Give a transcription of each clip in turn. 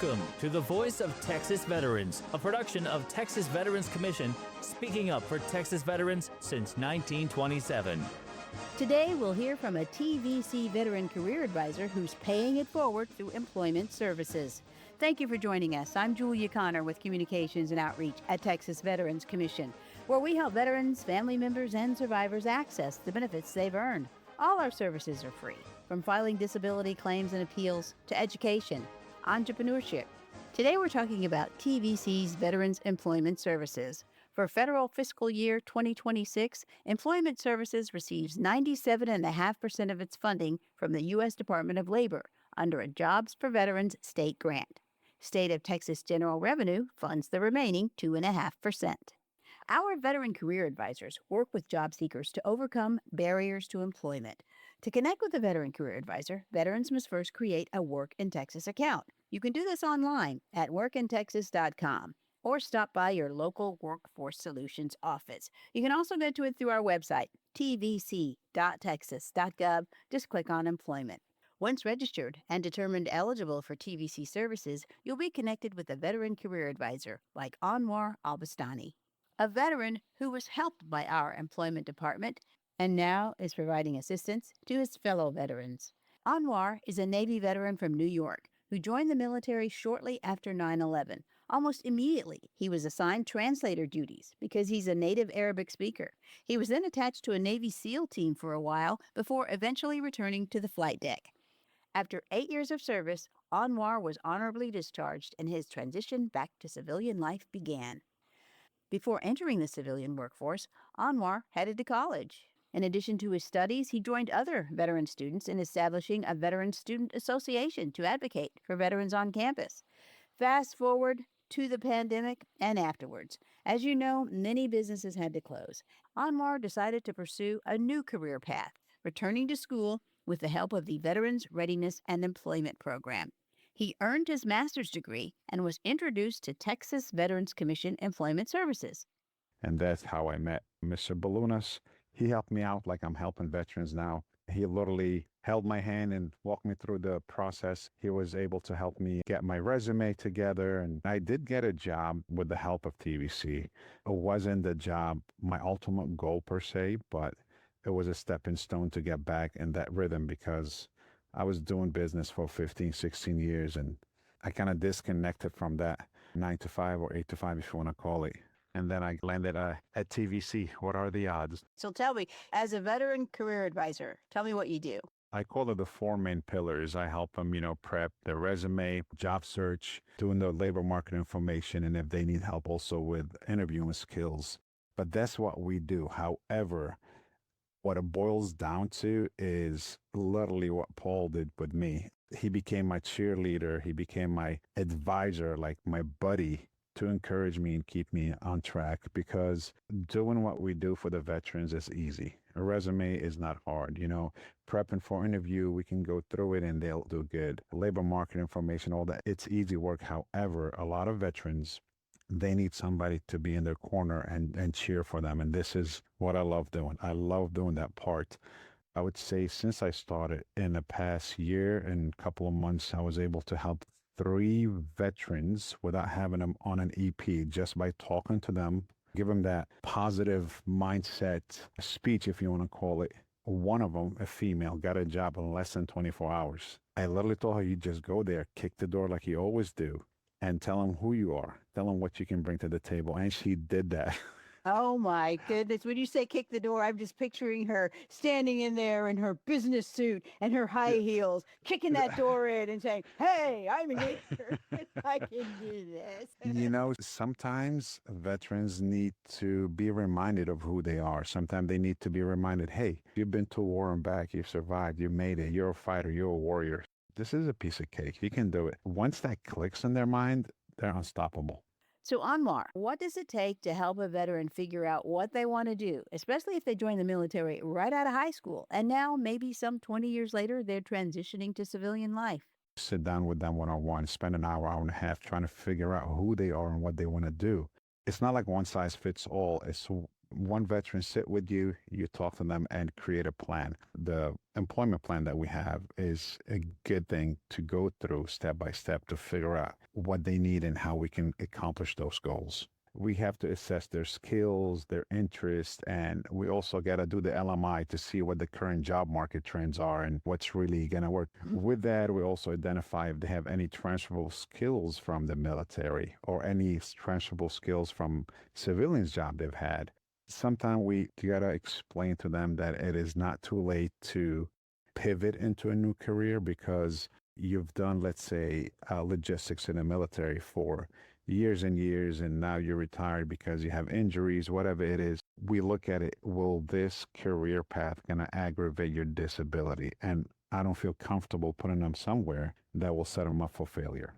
Welcome to the Voice of Texas Veterans, a production of Texas Veterans Commission, speaking up for Texas veterans since 1927. Today, we'll hear from a TVC veteran career advisor who's paying it forward through employment services. Thank you for joining us. I'm Julia Connor with Communications and Outreach at Texas Veterans Commission, where we help veterans, family members, and survivors access the benefits they've earned. All our services are free, from filing disability claims and appeals to education, entrepreneurship. Today we're talking about TVC's Veterans Employment Services. For federal fiscal year 2026, Employment Services receives 97.5% of its funding from the U.S. Department of Labor under a Jobs for Veterans state grant. State of Texas General Revenue funds the remaining 2.5%. Our veteran career advisors work with job seekers to overcome barriers to employment. To connect with a veteran career advisor, veterans must first create a Work in Texas account. You can do this online at workintexas.com or stop by your local Workforce Solutions office. You can also go to it through our website, tvc.texas.gov. Just click on Employment. Once registered and determined eligible for TVC services, you'll be connected with a veteran career advisor like Anwar Elboustani, a veteran who was helped by our employment department and now is providing assistance to his fellow veterans. Anwar is a Navy veteran from New York who joined the military shortly after 9/11. Almost immediately, he was assigned translator duties because he's a native Arabic speaker. He was then attached to a Navy SEAL team for a while before eventually returning to the flight deck. After 8 years of service, Anwar was honorably discharged and his transition back to civilian life began. Before entering the civilian workforce, Anwar headed to college. In addition to his studies, he joined other veteran students in establishing a veteran student association to advocate for veterans on campus. Fast forward to the pandemic and afterwards. As you know, many businesses had to close. Anwar decided to pursue a new career path, returning to school with the help of the Veterans Readiness and Employment Program. He earned his master's degree and was introduced to Texas Veterans Commission Employment Services. And that's how I met Mr. Balunas. He helped me out like I'm helping veterans now. He literally held my hand and walked me through the process. He was able to help me get my resume together. And I did get a job with the help of TVC. It wasn't the job, my ultimate goal per se, but it was a stepping stone to get back in that rhythm because I was doing business for 15, 16 years, and I kind of disconnected from that 9 to 5 or 8 to 5, if you want to call it. And then I landed at TVC. What are the odds? So tell me, as a veteran career advisor, tell me what you do. I call it the 4 main pillars. I help them, prep their resume, job search, doing the labor market information, and if they need help also with interviewing skills. But that's what we do. However, what it boils down to is literally what Paul did with me. He became my cheerleader. He became my advisor, like my buddy, to encourage me and keep me on track, because doing what we do for the veterans is easy. A resume is not hard. Prepping for interview, we can go through it and they'll do good. Labor market information, all that, it's easy work. However, a lot of veterans, they need somebody to be in their corner and cheer for them. And this is what I love doing. I love doing that part. I would say since I started in the past year and couple of months, I was able to help 3 veterans without having them on an EP, just by talking to them, give them that positive mindset speech, if you want to call it. One of them, a female, got a job in less than 24 hours. I literally told her, you just go there, kick the door like you always do, and tell them who you are. Tell them what you can bring to the table. And she did that. Oh my goodness. When you say kick the door, I'm just picturing her standing in there in her business suit and her high heels, kicking that door in and saying, hey, I'm here. I can do this. Sometimes veterans need to be reminded of who they are. Sometimes they need to be reminded, hey, you've been to war and back, you've survived, you made it, you're a fighter, you're a warrior. This is a piece of cake. You can do it. Once that clicks in their mind, they're unstoppable. So Anwar, what does it take to help a veteran figure out what they want to do, especially if they join the military right out of high school and now maybe some 20 years later they're transitioning to civilian life? Sit down with them one-on-one, spend an hour, hour and a half trying to figure out who they are and what they want to do. It's not like one size fits all. It's one veteran sit with you, you talk to them and create a plan. The employment plan that we have is a good thing to go through step by step to figure out what they need and how we can accomplish those goals. We have to assess their skills, their interests, and we also got to do the LMI to see what the current job market trends are and what's really going to work. With that, we also identify if they have any transferable skills from the military or any transferable skills from civilians job they've had. Sometimes we got to explain to them that it is not too late to pivot into a new career because you've done, let's say, logistics in the military for years and years, and now you're retired because you have injuries, whatever it is. We look at it, will this career path gonna aggravate your disability? And I don't feel comfortable putting them somewhere that will set them up for failure.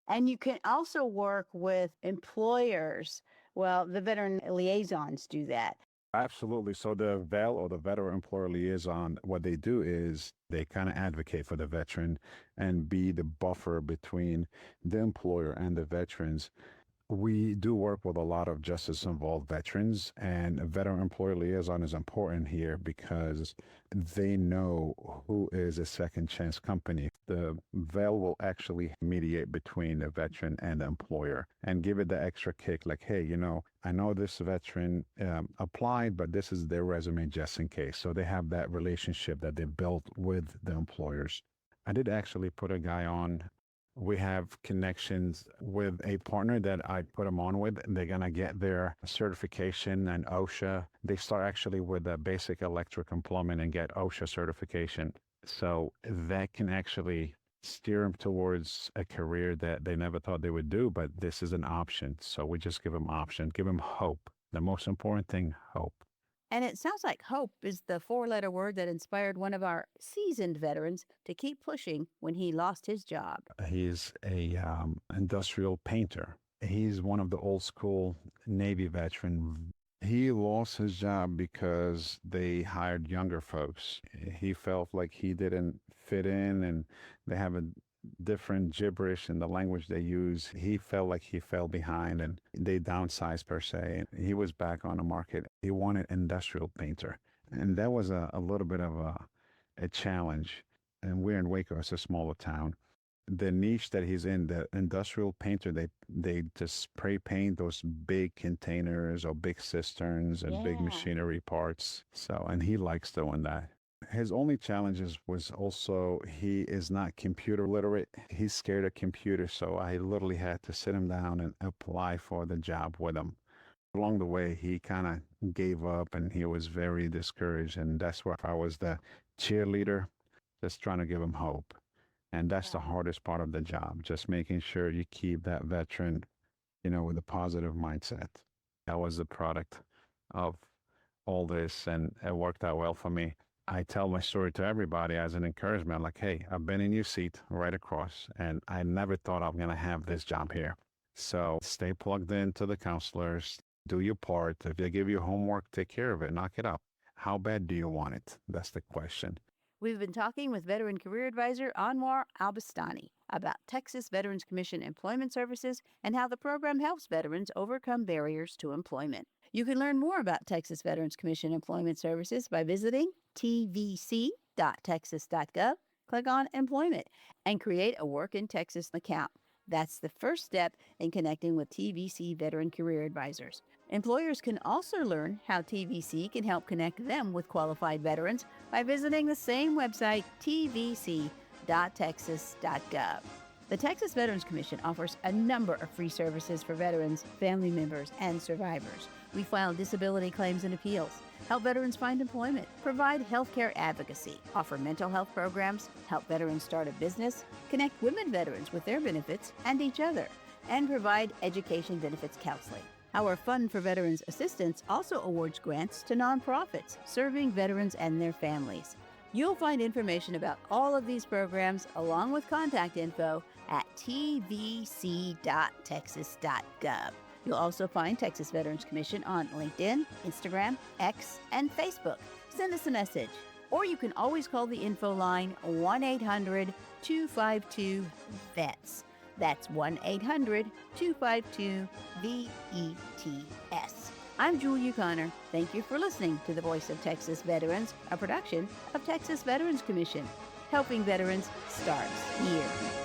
And you can also work with employers. Well, the veteran liaisons do that. Absolutely. So the VEL or the Veteran Employer Liaison, what they do is they kind of advocate for the veteran and be the buffer between the employer and the veterans. We do work with a lot of justice involved veterans, and a veteran employer liaison is important here because they know who is a second chance company. The VEL will actually mediate between the veteran and the employer and give it the extra kick like, hey, I know this veteran applied, but this is their resume just in case. So they have that relationship that they built with the employers. I did actually put a guy on. We have connections with a partner that I put them on with. They're going to get their certification and OSHA. They start actually with a basic electric and plumbing and get OSHA certification. So that can actually steer them towards a career that they never thought they would do, but this is an option. So we just give them option, give them hope. The most important thing, hope. And it sounds like hope is the four-letter word that inspired one of our seasoned veterans to keep pushing when he lost his job. He's a industrial painter. He's one of the old school Navy veteran. He lost his job because they hired younger folks. He felt like he didn't fit in and they have a different gibberish in the language they use. He felt like he fell behind and they downsized per se. He was back on the market. He wanted industrial painter. And that was a little bit of a challenge. And we're in Waco, it's a smaller town. The niche that he's in, the industrial painter, they just spray paint those big containers or big cisterns and big machinery parts. So, and he likes doing that. His only challenges was also he is not computer literate. He's scared of computers, so I literally had to sit him down and apply for the job with him. Along the way, he kind of gave up and he was very discouraged. And that's where I was the cheerleader, just trying to give him hope. And that's the hardest part of the job, just making sure you keep that veteran, with a positive mindset. That was the product of all this, and it worked out well for me. I tell my story to everybody as an encouragement, like, hey, I've been in your seat right across, and I never thought I'm going to have this job here. So stay plugged into the counselors, do your part. If they give you homework, take care of it, knock it out. How bad do you want it? That's the question. We've been talking with Veteran Career Advisor Anwar Elboustani about Texas Veterans Commission Employment Services and how the program helps veterans overcome barriers to employment. You can learn more about Texas Veterans Commission Employment Services by visiting tvc.texas.gov, click on Employment, and create a Work in Texas account. That's the first step in connecting with TVC Veteran Career Advisors. Employers can also learn how TVC can help connect them with qualified veterans by visiting the same website, tvc.texas.gov. The Texas Veterans Commission offers a number of free services for veterans, family members, and survivors. We file disability claims and appeals, help veterans find employment, provide health care advocacy, offer mental health programs, help veterans start a business, connect women veterans with their benefits and each other, and provide education benefits counseling. Our Fund for Veterans Assistance also awards grants to nonprofits serving veterans and their families. You'll find information about all of these programs along with contact info at tvc.texas.gov. You'll also find Texas Veterans Commission on LinkedIn, Instagram, X, and Facebook. Send us a message. Or you can always call the info line 1-800-252-VETS. That's 1-800-252-VETS. I'm Julia Connor. Thank you for listening to The Voice of Texas Veterans, a production of Texas Veterans Commission. Helping veterans starts here.